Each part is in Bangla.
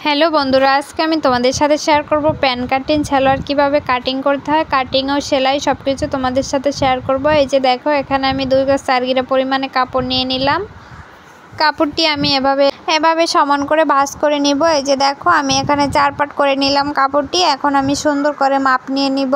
হ্যালো বন্ধুরা, আজকে আমি তোমাদের সাথে শেয়ার করব প্যান কাটিং সালোয়ার কিভাবে কাটিং করতে হয়। কাটিং ও সেলাই সবকিছু তোমাদের সাথে শেয়ার করব। এই যে দেখো, এখানে আমি 2 গজ 4 গিরা পরিমাণে কাপড় নিয়ে নিলাম। কাপড়টি আমি এভাবে সমান করে ভাঁজ করে নিব। এই যে দেখো, আমি এখানে 4 পাট করে নিলাম কাপড়টি। এখন আমি সুন্দর করে মাপ নিয়ে নিব।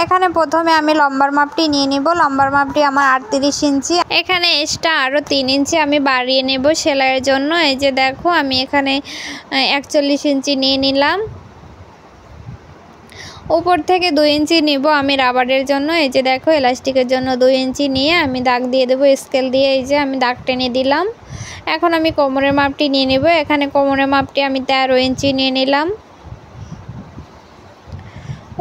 এখানে প্রথমে আমি লম্বার মাপটি নিয়ে নিব। লম্বার মাপটি আমার 38 ইঞ্চি। এখানে এক্সট্রা আরও 3 ইঞ্চি আমি বাড়িয়ে নেব সেলাইয়ের জন্য। এই যে দেখো, আমি এখানে 41 ইঞ্চি নিয়ে নিলাম। উপর থেকে 2 ইঞ্চি নিব আমি রাবারের জন্য। এই যে দেখো, এলাস্টিকের জন্য 2 ইঞ্চি নিয়ে আমি দাগ দিয়ে দেবো স্কেল দিয়ে। এই যে আমি দাগ টেনে দিলাম। এখন আমি কোমরের মাপটি নিয়ে নেব। এখানে কোমরের মাপটি আমি 13 ইঞ্চি নিয়ে নিলাম।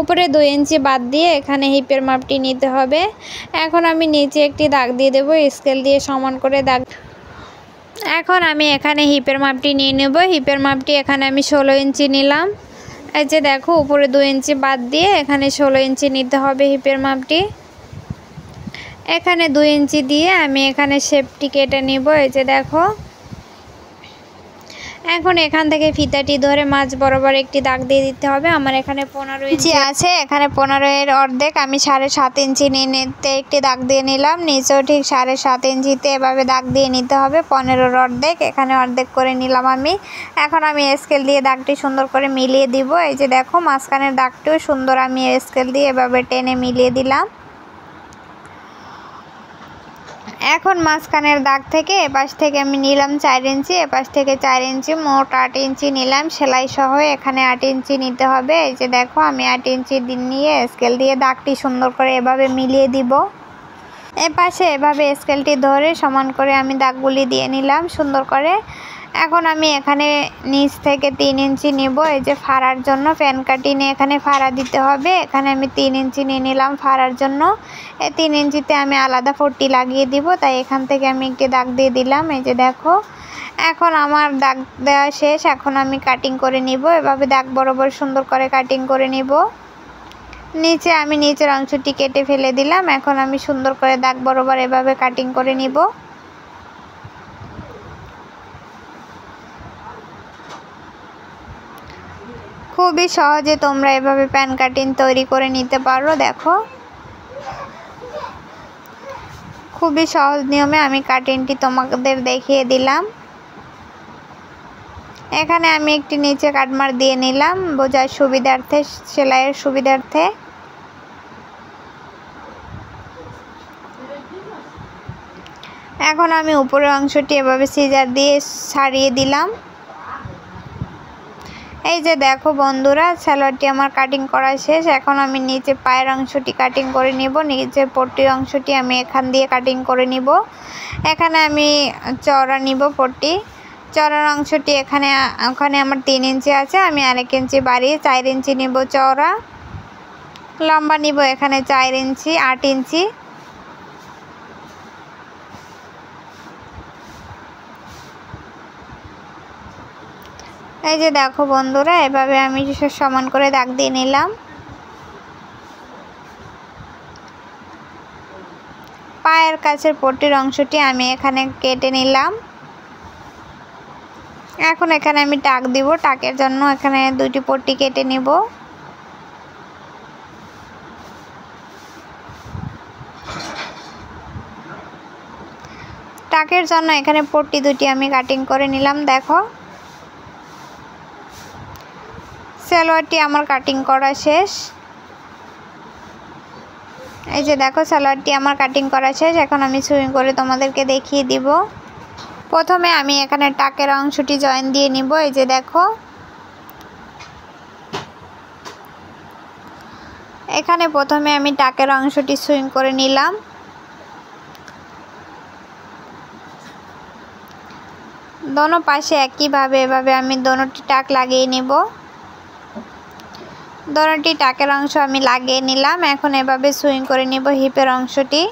উপরে 2 ইঞ্চি বাদ দিয়ে এখানে হিপের মাপটি নিতে হবে। এখন আমি নিচে একটি দাগ দিয়ে দেবো স্কেল দিয়ে সমান করে দাগ। এখন আমি এখানে হিপের মাপটি নিয়ে নেব। হিপের মাপটি এখানে আমি 16 ইঞ্চি নিলাম। এই যে দেখো, উপরে 2 ইঞ্চি বাদ দিয়ে এখানে 16 ইঞ্চি নিতে হবে হিপের মাপটি। এখানে 2 ইঞ্চি দিয়ে আমি এখানে শেপটি কেটে নিব। এই যে দেখো, এখন এখান থেকে ফিতাটি ধরে মাঝ বরাবর একটি দাগ দিয়ে দিতে হবে। আমার এখানে 15 ইঞ্চি আছে। এখানে 15 এর অর্ধেক আমি 7.5 ইঞ্চি নিয়ে নিতে একটি দাগ দিয়ে নিলাম। নিচেও ঠিক 7.5 ইঞ্চিতে এভাবে দাগ দিয়ে নিতে হবে। 15-এর অর্ধেক এখানে অর্ধেক করে নিলাম আমি। এখন আমি স্কেল দিয়ে দাগটি সুন্দর করে মিলিয়ে দিব। এই যে দেখো, মাঝখানের দাগটিও সুন্দর আমি স্কেল দিয়ে এভাবে টেনে মিলিয়ে দিলাম। এখন মাঝখানের দাগ থেকে এপাশ থেকে আমি নিলাম 4 ইঞ্চি, এপাশ থেকে 4 ইঞ্চি, মোট 8 ইঞ্চি নিলাম। সেলাই সহ এখানে 8 ইঞ্চি নিতে হবে। এই যে দেখো, আমি 8 ইঞ্চি নিয়ে স্কেল দিয়ে দাগটি সুন্দর করে এভাবে মিলিয়ে দিব। এপাশে এভাবে স্কেলটি ধরে সমান করে আমি দাগগুলি দিয়ে নিলাম সুন্দর করে। এখন আমি এখানে নিচ থেকে 3 ইঞ্চি নিব। এই যে ফাড়ার জন্য প্যান কাটিংয়ে এখানে ফাড়া দিতে হবে। এখানে আমি 3 ইঞ্চি নিয়ে নিলাম ফাড়ার জন্য। এই 3 ইঞ্চিতে আমি আলাদা পট্টি লাগিয়ে দিব, তাই এখান থেকে আমি একটি দাগ দিয়ে দিলাম। এই যে দেখো, এখন আমার দাগ দেওয়া শেষ। এখন আমি কাটিং করে নিব। এভাবে দাগ বরাবর সুন্দর করে কাটিং করে নিব। নিচে আমি নিচের অংশটি কেটে ফেলে দিলাম। এখন আমি সুন্দর করে দাগ বরাবর এভাবে কাটিং করে নিব। খুবই সহজে তোমরা এভাবে প্যান কাটিং তৈরি করে নিতে পারো। দেখো, খুবই সহজ নিয়মে আমি কাটিংটি তোমাদের দেখিয়ে দিলাম। এখানে আমি একটি নিচে কাটমার দিয়ে নিলাম বোঝার সুবিধার্থে, সেলাইয়ের সুবিধার্থে। এখন আমি উপরের অংশটি এভাবে সিজার দিয়ে ছাড়িয়ে দিলাম। এই যে দেখো বন্ধুরা, সালোয়ারটি আমার কাটিং করা শেষ। এখন আমি নিচে পায়ের অংশটি কাটিং করে নিব। নিচে পট্টির অংশটি আমি এখান দিয়ে কাটিং করে নিব। এখানে আমি চওড়া নিব পট্টি। চওড়ার অংশটি ওখানে আমার 3 ইঞ্চি আছে, আমি 1 ইঞ্চি বাড়িয়ে 4 ইঞ্চি নিব চওড়া। লম্বা নিব এখানে 4 ইঞ্চি, 8 ইঞ্চি। এই যে দেখো বন্ধুরা, এভাবে আমি সমান করে দাগ দিয়ে নিলাম। পায়ের কাছের পট্টির অংশটি আমি এখানে কেটে নিলাম। এখন এখানে আমি টাক দিব। টাকের জন্য এখানে 2টি পট্টি কেটে নিব। টাকের জন্য এখানে পট্টি 2টি আমি কাটিং করে নিলাম। দেখো, সালোয়ারটি আমার কাটিং করা শেষ। এই যে দেখো, সালোয়ারটি আমার কাটিং করা শেষ। এখন আমি সুইং করে তোমাদেরকে দেখিয়ে দিব। প্রথমে আমি এখানে টাকের অংশটি জয়েন দিয়ে নিব। এই যে দেখো, এখানে প্রথমে আমি টাকের অংশটি সুইং করে নিলাম। দোনো পাশে একইভাবে এভাবে আমি দোনোটি টাক লাগিয়ে নিব। দোনোটি টাকের অংশ আমি লাগিয়ে নিলাম। এখন এভাবে সুইং করে নিব হিপের অংশটি।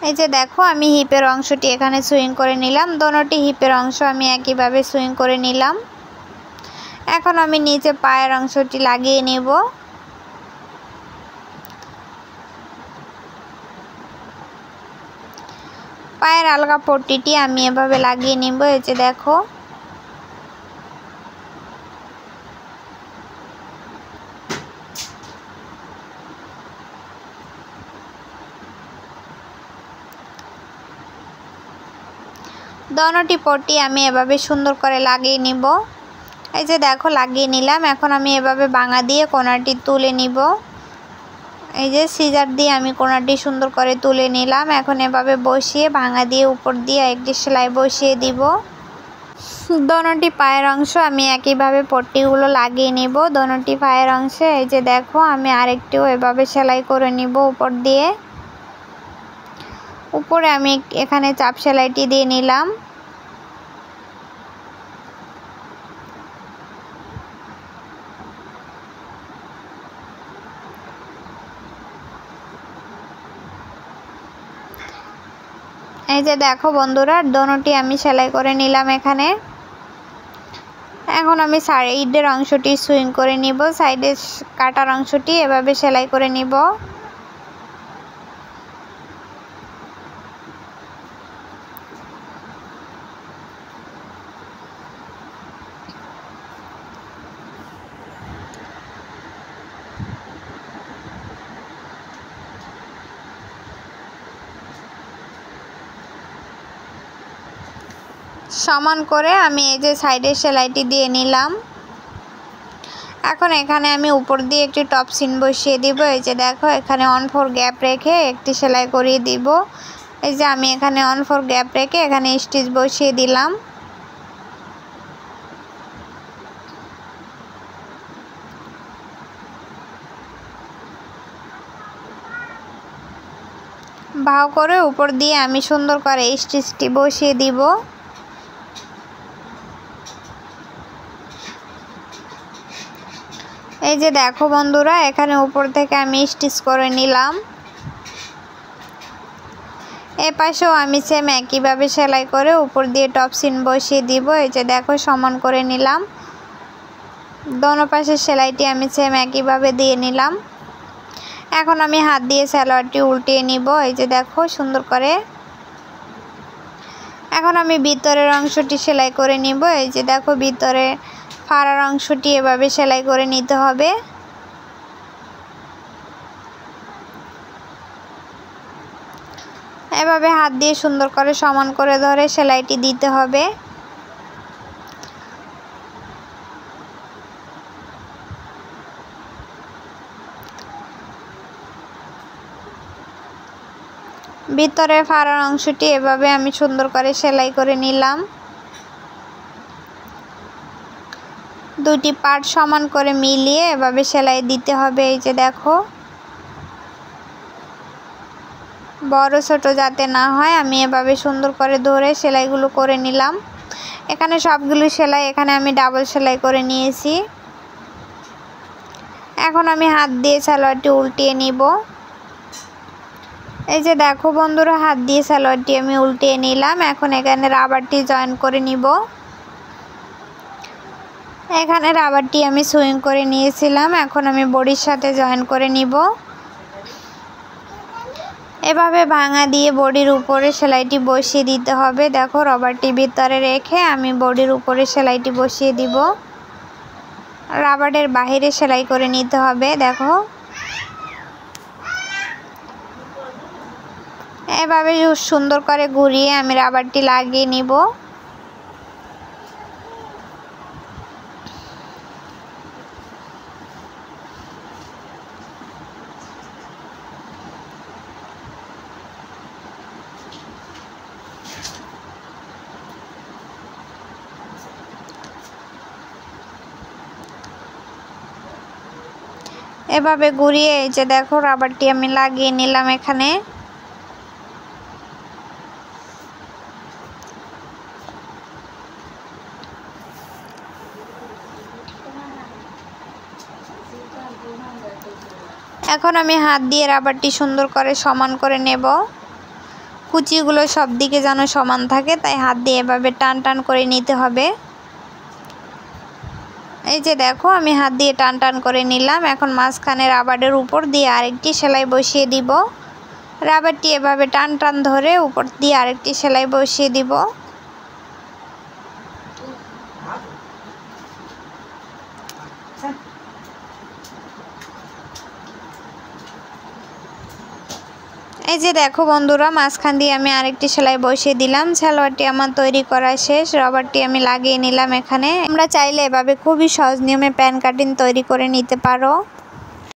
এই যে দেখো, আমি হিপের অংশটি এখানে সুইং করে নিলাম। দোনোটি হিপের অংশ আমি একইভাবে সুইং করে নিলাম। এখন আমি নিচে পায়ের অংশটি লাগিয়ে নেব। পায়ের আলগা পট্টিটি আমি এভাবে লাগিয়ে নিব। এই যে দেখো দোনোটি পট্টি আমি এভাবে সুন্দর করে লাগিয়ে নিব। এই যে দেখো লাগিয়ে নিলাম। এখন আমি এভাবে ভাঙা দিয়ে কোণাটি তুলে নিব। এই যে সিজার দিয়ে আমি কোণাটি সুন্দর করে তুলে নিলাম। এখন এভাবে বসিয়ে ভাঙা দিয়ে উপর দিয়ে একটি সেলাই বসিয়ে দিব। দোনোটি পায়ের অংশ আমি একইভাবে পট্টিগুলো লাগিয়ে নিব দোনোটি পায়ের অংশে। এই যে দেখো আমি আরেকটিও এভাবে সেলাই করে নিব উপর দিয়ে। উপরে আমি এখানে চাপ সেলাইটি দিয়ে নিলাম। এই যে দেখো বন্ধুরা দোনোটি আমি সেলাই করে নিলাম এখানে। এখন আমি সাইডের অংশটি সুইং করে নিব। সাইডের কাটার অংশটি এভাবে সেলাই করে নিব। সমান করে আমি এই যে সাইডের সেলাইটি দিয়ে নিলাম। এখন এখানে আমি উপর দিয়ে একটি টপ সিন বসিয়ে দিব। এই যে দেখো এখানে 1/4 গ্যাপ রেখে একটি সেলাই করিয়ে দিব। এই যে আমি এখানে 1/4 গ্যাপ রেখে এখানে স্টিচ বসিয়ে দিলাম। ভাও করে উপর দিয়ে আমি সুন্দর করে স্টিচটি বসিয়ে দিব। এই যে দেখো বন্ধুরা এখানে উপর থেকে আমি স্টিচ করে নিলাম। এই পাশেও আমি সেম একইভাবে সেলাই করে উপর দিয়ে টপ সিন বসিয়ে দিব। এই যে দেখো সমান করে নিলাম। দোনো পাশের সেলাইটি আমি সেম একইভাবে দিয়ে নিলাম। এখন আমি হাত দিয়ে সালোয়ারটি উল্টিয়ে নিব। এই যে দেখো সুন্দর করে। এখন আমি ভিতরের অংশটি সেলাই করে নিব। এই যে দেখো ভিতরে ফাড়ার অংশটি এভাবে সেলাই করে নিতে হবে। এভাবে হাত দিয়ে সুন্দর করে সমান করে ধরে সেলাইটি দিতে হবে। ভিতরে ফাড়ার অংশটি এভাবে আমি সুন্দর করে সেলাই করে নিলাম। দুটি পার্ট সমান করে মিলিয়ে এভাবে সেলাই দিতে হবে। এই যে দেখো বড় ছোট যাতে না হয় আমি এভাবে সুন্দর করে ধরে সেলাইগুলো করে নিলাম। এখানে সবগুলো সেলাই এখানে আমি ডাবল সেলাই করে নিয়েছি। এখন আমি হাত দিয়ে সালোয়ারটি উল্টিয়ে নিব। এই যে দেখো বন্ধুরা হাত দিয়ে সালোয়ারটি আমি উল্টিয়ে নিলাম। এখন এখানে রাবারটি জয়েন করে নিব। এখানে রাবারটি আমি সুইং করে নিয়েছিলাম। এখন আমি বডির সাথে জয়েন করে নিব। এভাবে ভাঙা দিয়ে বডির উপরে সেলাইটি বসিয়ে দিতে হবে। দেখো রাবারটি ভিতরে রেখে আমি বডির উপরে সেলাইটি বসিয়ে দিব। রাবারের বাহিরে সেলাই করে নিতে হবে। দেখো এভাবে সুন্দর করে ঘুরিয়ে আমি রাবারটি লাগিয়ে নিব। এভাবে ঘুরিয়ে এই যে দেখো রাবারটি আমি লাগিয়ে নিলাম এখানে। এখন আমি হাত দিয়ে রাবারটি সুন্দর করে সমান করে নেব। কুচিগুলো সব দিকে যেন সমান থাকে তাই হাত দিয়ে এভাবে টান টান করে নিতে হবে। এই যে দেখো আমি হাত দিয়ে টান টান করে নিলাম। এখন মাঝখানে রাবারের উপর দিয়ে আরেকটি সেলাই বসিয়ে দিব। রাবারটি এভাবে টান টান ধরে উপর দিয়ে আরেকটি সেলাই বসিয়ে দিব। এই যে দেখো বন্ধুরা, মাঝখান দিয়ে আমি আরেকটি সেলাই বসিয়ে দিলাম। সালোয়ারটি আমার তৈরি করা শেষ। রাবারটি আমি লাগিয়ে নিলাম এখানে। আমরা চাইলে এভাবে খুবই সহজ নিয়মে প্যান কাটিং তৈরি করে নিতে পারো।